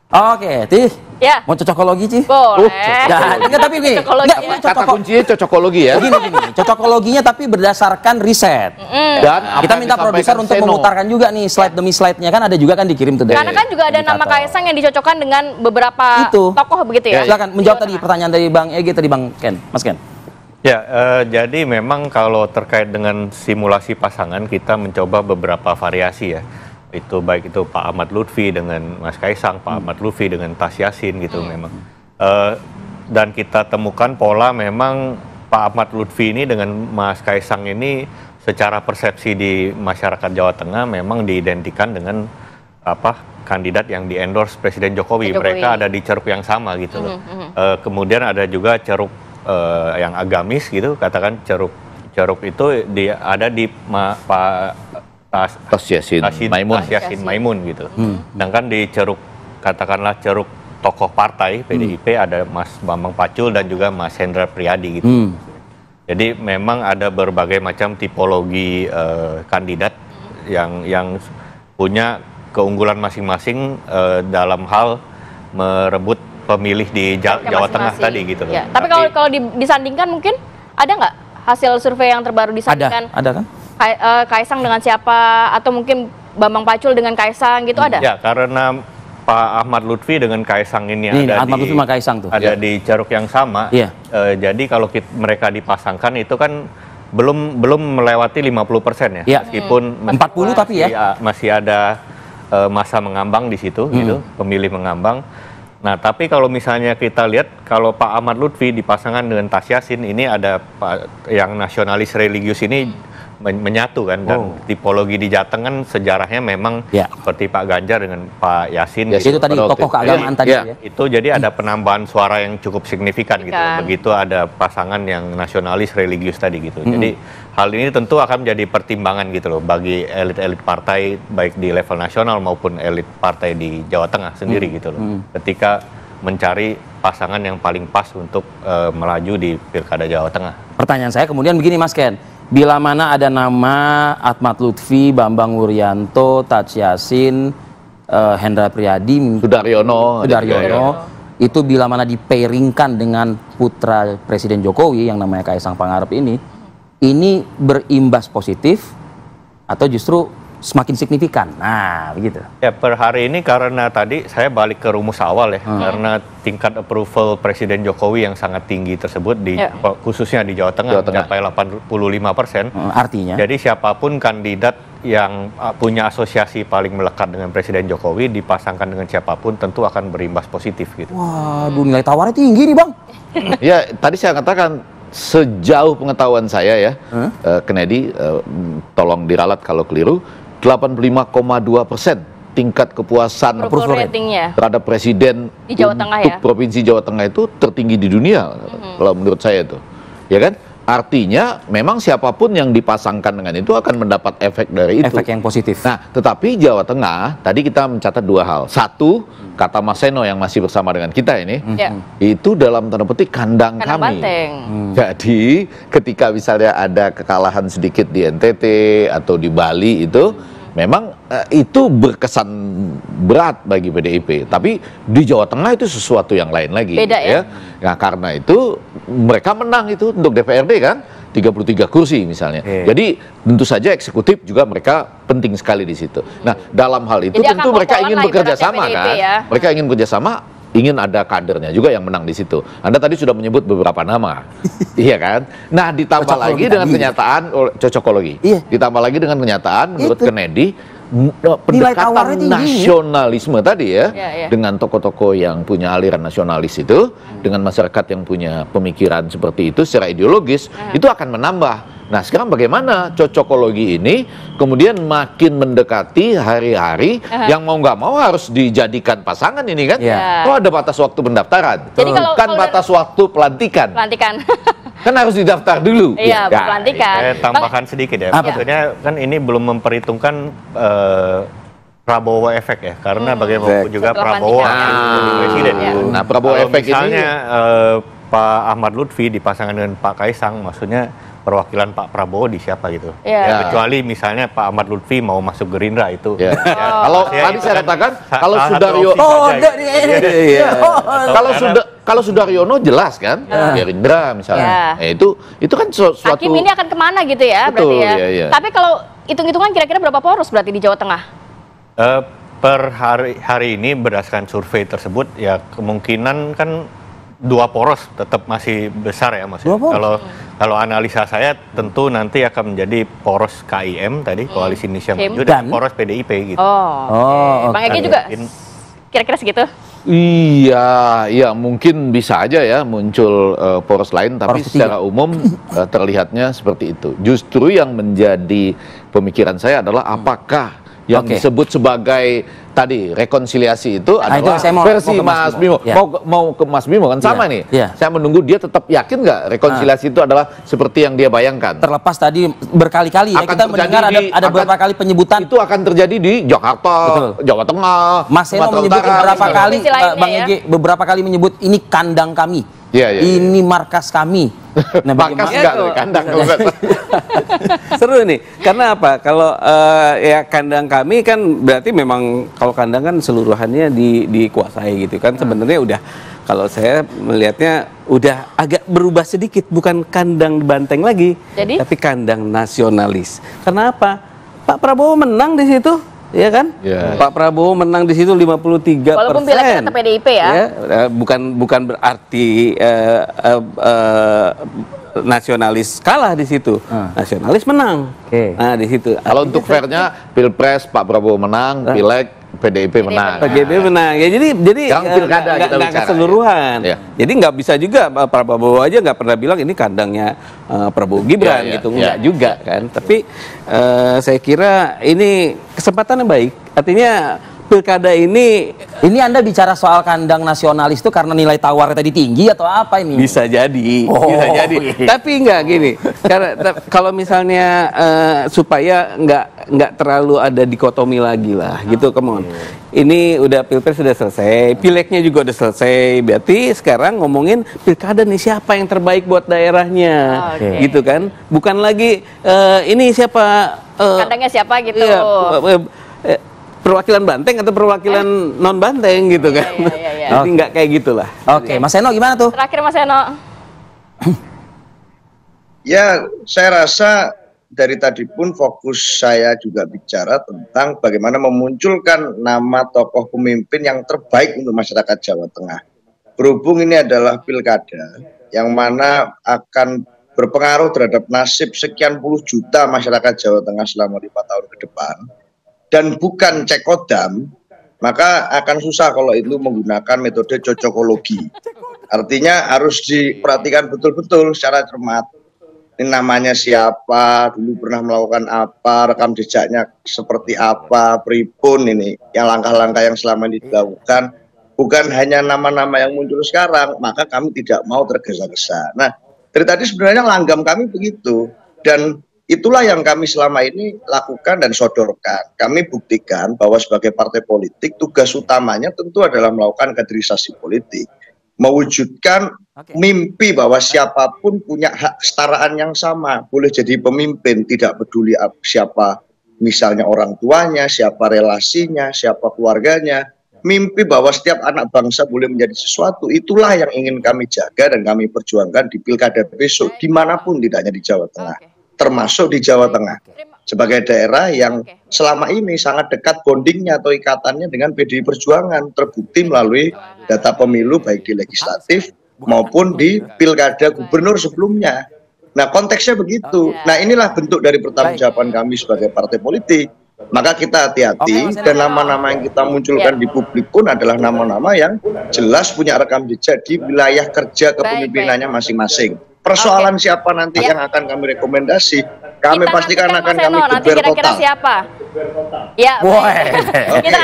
Oke, Tih. Ya. Mau cocokologi, Ci? Boleh. Enggak, tapi gini. Kata kuncinya cocokologi ya. Gini. Cocokologinya tapi berdasarkan riset. Dan kita minta produser untuk memutarkan juga nih slide demi slide-nya, kan ada juga kan dikirim tuh. Karena kan juga ada nama Kaisang yang dicocokkan dengan beberapa tokoh begitu ya. Silakan menjawab tadi pertanyaan dari Bang Egi tadi, Bang Ken. Mas Ken. Ya, jadi memang kalau terkait dengan simulasi pasangan kita mencoba beberapa variasi ya. Itu baik itu Pak Ahmad Lutfi dengan Mas Kaisang, Pak Ahmad Lutfi dengan Tas Yassin gitu memang. Dan kita temukan pola memang Pak Ahmad Lutfi ini dengan Mas Kaisang ini secara persepsi di masyarakat Jawa Tengah memang diidentikan dengan kandidat yang di-endorse Presiden Jokowi. Mereka ada di ceruk yang sama gitu loh. Kemudian ada juga ceruk yang agamis gitu, katakan ceruk itu ada di Pak Tas Yassin Maimun gitu. Sedangkan di ceruk katakanlah ceruk tokoh partai PDIP ada Mas Bambang Pacul dan juga Mas Hendra Priyadi gitu. Jadi memang ada berbagai macam tipologi kandidat yang punya keunggulan masing-masing dalam hal merebut pemilih di Jawa Tengah tadi gitu loh. Ya. Tapi kalau disandingkan mungkin ada nggak hasil survei yang terbaru disandingkan? Ada kan? Kaisang dengan siapa, atau mungkin Bambang Pacul dengan Kaisang gitu, ada? Ya, karena Pak Ahmad Lutfi dengan Kaisang ini ada di ceruk yang sama. Jadi kalau mereka dipasangkan itu kan belum melewati 50% ya. Meskipun 40 tapi ya masih ada masa mengambang di situ gitu, pemilih mengambang. Nah, tapi kalau misalnya kita lihat kalau Pak Ahmad Lutfi dipasangkan dengan Tas Yassin, ini ada yang nasionalis religius ini menyatu kan, dan tipologi di Jateng kan sejarahnya memang seperti Pak Ganjar dengan Pak Yassin. Itu tadi tokoh keagamaan tadi ya. Itu jadi ada penambahan suara yang cukup signifikan gitu. Begitu ada pasangan yang nasionalis religius tadi gitu. Jadi hal ini tentu akan menjadi pertimbangan gitu loh bagi elit-elit partai baik di level nasional maupun elit partai di Jawa Tengah sendiri gitu loh. Ketika mencari pasangan yang paling pas untuk melaju di Pilkada Jawa Tengah. Pertanyaan saya kemudian begini, Mas Ken. Bila mana ada nama Ahmad Lutfi, Bambang Wuryanto, Tas Yassin, Hendra Priyadi, Sudaryono, itu bila mana dipairingkan dengan putra Presiden Jokowi yang namanya Kaisang Pangarep ini berimbas positif atau justru semakin signifikan? Nah, begitu. Ya, per hari ini karena tadi saya balik ke rumus awal ya, karena tingkat approval Presiden Jokowi yang sangat tinggi tersebut khususnya di Jawa Tengah mencapai 85%. Artinya? Jadi siapapun kandidat yang punya asosiasi paling melekat dengan Presiden Jokowi dipasangkan dengan siapapun tentu akan berimbas positif gitu. Waduh, nilai tawarnya tinggi nih, Bang. Ya, tadi saya katakan sejauh pengetahuan saya ya, Kennedy, tolong diralat kalau keliru, 85,2% tingkat kepuasan terhadap presiden di Jawa Tengah untuk provinsi Jawa Tengah itu tertinggi di dunia, kalau menurut saya itu, ya kan? Artinya memang siapapun yang dipasangkan dengan itu akan mendapat efek dari itu. Efek yang positif. Nah, tetapi Jawa Tengah, tadi kita mencatat dua hal. Satu, kata Mas Seno yang masih bersama dengan kita ini, itu dalam tanda petik kandang kami. Jadi ketika misalnya ada kekalahan sedikit di NTT atau di Bali itu, memang itu berkesan berat bagi PDIP. Tapi di Jawa Tengah itu sesuatu yang lain lagi. Beda ya? Nah, karena itu mereka menang itu untuk DPRD kan, 33 kursi misalnya. Jadi tentu saja eksekutif juga mereka penting sekali di situ. Nah, dalam hal itu tentu mereka ingin bekerja sama kan. Mereka ingin bekerja sama, ingin ada kadernya juga yang menang di situ. Anda tadi sudah menyebut beberapa nama. Iya kan? Nah, ditambah lagi dengan kenyataan cocokologi. Ditambah lagi dengan kenyataan menurut Kennedy pendekatan nasionalisme tadi ya, dengan tokoh-tokoh yang punya aliran nasionalis itu, dengan masyarakat yang punya pemikiran seperti itu secara ideologis, itu akan menambah. Nah, sekarang bagaimana cocokologi ini kemudian makin mendekati hari-hari yang mau nggak mau harus dijadikan pasangan ini kan? Oh, ada batas waktu pendaftaran. Jadi kan batas waktu pelantikan. Kan harus didaftar dulu. Iya, pelantikan. Saya tambahkan sedikit ya. Maksudnya kan ini belum memperhitungkan Prabowo efek ya, karena bagaimanapun juga Prabowo jadi presiden. Nah, Prabowo efek misalnya Pak Ahmad Lutfi dipasangkan dengan Pak Kaisang, maksudnya perwakilan Pak Prabowo di siapa gitu. Iya. Kecuali misalnya Pak Ahmad Lutfi mau masuk Gerindra itu. Ya. Kalau tadi saya katakan kalau salah satu Sudaryo opsi saja gitu. kalau Sudaryono jelas kan, Gerindra misalnya. Itu kan suatu Hakim ini akan kemana gitu ya, Betul, berarti ya. iya. Tapi kalau hitung-hitungan kira-kira berapa poros berarti di Jawa Tengah? Per hari ini berdasarkan survei tersebut ya kemungkinan kan 2 poros tetap masih besar ya Mas. Kalau analisa saya tentu nanti akan menjadi poros KIM tadi, Koalisi Indonesia Maju, dan poros PDIP gitu. Bang Egy juga kira-kira segitu? Iya, mungkin bisa aja ya muncul poros lain, tapi secara umum terlihatnya seperti itu. Justru yang menjadi pemikiran saya adalah apakah yang disebut sebagai tadi rekonsiliasi itu adalah versi Mas Bimo. Mau ke Mas Bimo kan sama nih. Saya menunggu dia tetap yakin nggak rekonsiliasi itu adalah seperti yang dia bayangkan. Terlepas tadi berkali-kali ya kita mendengar ada beberapa kali penyebutan itu akan terjadi di Jakarta, Jawa Tengah, Mas Seno menyebut beberapa kali, Bang Egy beberapa kali menyebut ini kandang kami. Ini markas kami. Nah, markas enggak kandang. Seru nih, karena apa? Kalau ya kandang kami kan berarti memang kalau kandang kan seluruhannya dikuasai gitu kan. Sebenarnya udah, kalau saya melihatnya udah agak berubah sedikit, bukan kandang banteng lagi, tapi kandang nasionalis. Karena apa? Pak Prabowo menang di situ. Ya kan? Pak Prabowo menang di situ 53%. Walaupun pileknya tetap PDIP ya. Bukan berarti nasionalis kalah di situ. Nasionalis menang. Nah, di situ. Kalau untuk fairnya Pilpres Pak Prabowo menang, Pileg PDIP menang. PDIP menang. Ya jadi nggak keseluruhan. Jadi nggak bisa juga Pak Prabowo aja nggak pernah bilang ini kandangnya Prabowo Gibran gitu, nggak juga kan. Tapi saya kira ini kesempatan yang baik. Artinya pilkada ini Anda bicara soal kandang nasionalis itu karena nilai tawarnya tadi tinggi atau apa ini? Bisa jadi, bisa jadi. Tapi enggak gini, karena kalau misalnya supaya nggak terlalu ada dikotomi lagi lah, gitu, come on. Ini udah Pilpres sudah selesai, Pilegnya juga udah selesai, berarti sekarang ngomongin pilkada nih siapa yang terbaik buat daerahnya, gitu kan? Bukan lagi ini siapa kandangnya siapa gitu. Perwakilan Banteng atau perwakilan non Banteng gitu kan. Jadi nggak kayak gitulah. Oke, Mas Seno gimana tuh? Terakhir Mas Seno. Ya, saya rasa dari tadi pun fokus saya juga bicara tentang bagaimana memunculkan nama tokoh pemimpin yang terbaik untuk masyarakat Jawa Tengah. Berhubung ini adalah pilkada yang mana akan berpengaruh terhadap nasib sekian puluh juta masyarakat Jawa Tengah selama 5 tahun ke depan, dan bukan cekodam, maka akan susah kalau itu menggunakan metode cocokologi. Artinya harus diperhatikan betul-betul secara cermat. Ini namanya siapa, dulu pernah melakukan apa, rekam jejaknya seperti apa, pripun ini, yang langkah-langkah yang selama ini dilakukan, bukan hanya nama-nama yang muncul sekarang, maka kami tidak mau tergesa-gesa. Nah, dari tadi sebenarnya langgam kami begitu, dan itulah yang kami selama ini lakukan dan sodorkan. Kami buktikan bahwa sebagai partai politik, tugas utamanya tentu adalah melakukan kaderisasi politik. Mewujudkan mimpi bahwa siapapun punya hak kesetaraan yang sama. Boleh jadi pemimpin, tidak peduli siapa misalnya orang tuanya, siapa relasinya, siapa keluarganya. Mimpi bahwa setiap anak bangsa boleh menjadi sesuatu, itulah yang ingin kami jaga dan kami perjuangkan di pilkada besok, dimanapun, tidak hanya di Jawa Tengah. Termasuk di Jawa Tengah sebagai daerah yang selama ini sangat dekat bondingnya atau ikatannya dengan PDI Perjuangan, terbukti melalui data pemilu baik di legislatif maupun di pilkada gubernur sebelumnya. Nah, konteksnya begitu. Nah, inilah bentuk dari pertanggungjawaban kami sebagai partai politik. Maka kita hati-hati, dan nama-nama yang kita munculkan di publik pun adalah nama-nama yang jelas punya rekam jejak di wilayah kerja kepemimpinannya masing-masing. Persoalan siapa nanti yang akan kami rekomendasi, kami pastikan akan kami geber total. Kira-kira siapa? Ya, kita